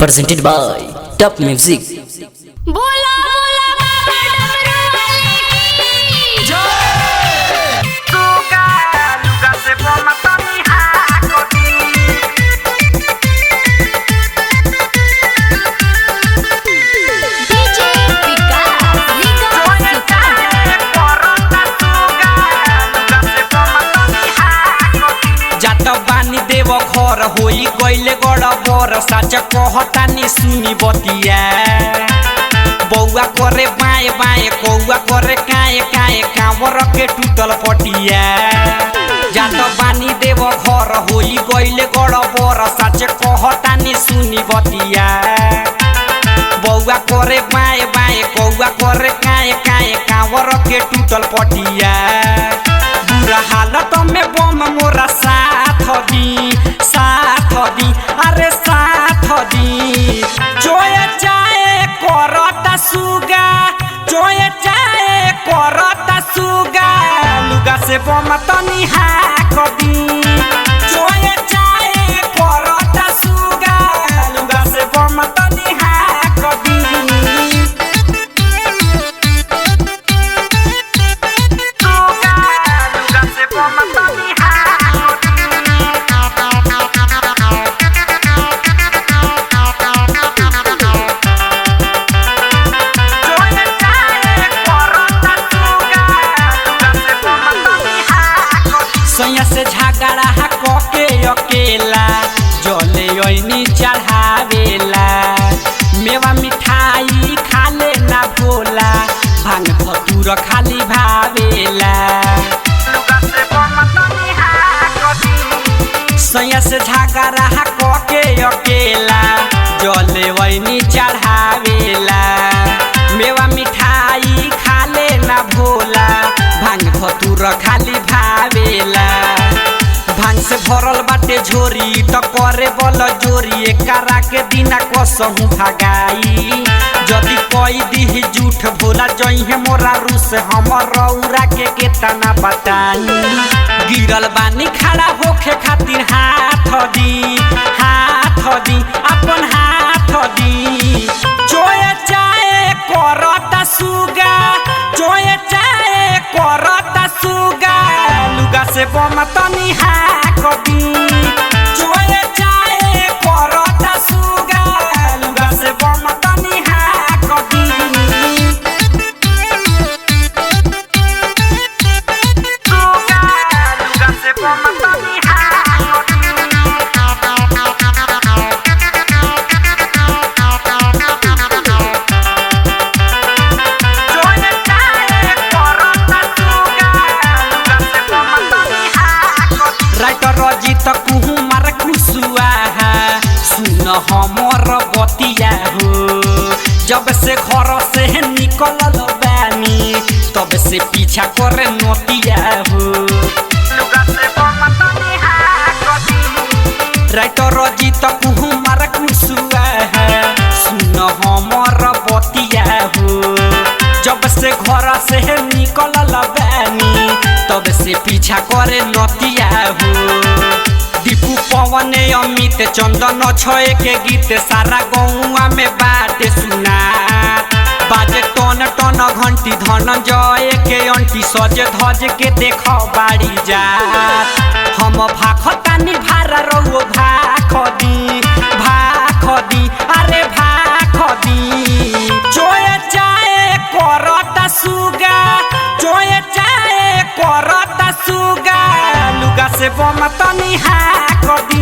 presented by Top Music. बोला बोला बाबा डमरू वाले की जय। लुगा से बोमतनी हाकोटी डीजे विकास लिंगा कोरोना लुगा से बोमतनी हाकोटी जात बानी देव घर होई गइले गड़ बर साच कहतानी सुनी बतिया बौआ करे बाए बाए कौआ करे काए काए कांवर के टूटल पटिया जात बानी देव घर होई गइले गड़ बर साच कहतानी सुनी बतिया बौआ करे बाए बाए कौआ करे काए काए कांवर के टूटल पटिया बुरा हालत में बम मोरा साथ दी अरे साथ दी जोए चाहे करता सुगा जोए चाहे करता सुगा लुगा से बम तनी हाक दी जोए चाहे करता सुगा लुगा से बम तनी हाक दी लुगा से बोमतनी सैया से झगड़ा कके अकेला जले ओइनी चढ़ावेला मेवा मिठाई खाले ना भोला भांग धतूर खाली भावेला सैया से झगड़ा कके अकेला जले ओइनी चढ़ावेला मेवा मिठाई खाले ना भोला भांग धतूर खाली भावेला भांग से भरल बाटे झोरी त करे बल जोरी एकरा के दिना कसहु भगाई जदि कोई दी झूठ भोला जइहे मोरा रूस हमर रौरा के केतना बताई गिरल बानी खड़ा होखे खातिर हाथ दी अपन हाथ दी जोए चाहे करता सुगा जोए चाहे करता सुगा लुगा से बम तनी हाक दी जोए चाहे करता सुगा लुगा से बम तनी हाक दी लुगा से बोमतनी राइटर रजित कुमार कुसुआ सुन हमर बतिया हो जब से घर से निकलल बानी तब से पीछा करे नतिया हो राइटर रजित कुमार कुसुआ सुन हमर बतिया हो जब से घर से निकलल बानी तब से पीछा करे नतिया हो दीपू पवन अमित चंदन छय के गीत सारा गौआ में बाटे सुना बाजे टन टन घंटी धनंजय के अंटी सज धज के देख बाड़ी जा हम भाखतानी भारा रहो भाख दी अरे भाख दी जोए चाहे करता सुगा जोए चाहे करता सुगा लुगा से बम तनी हाक दी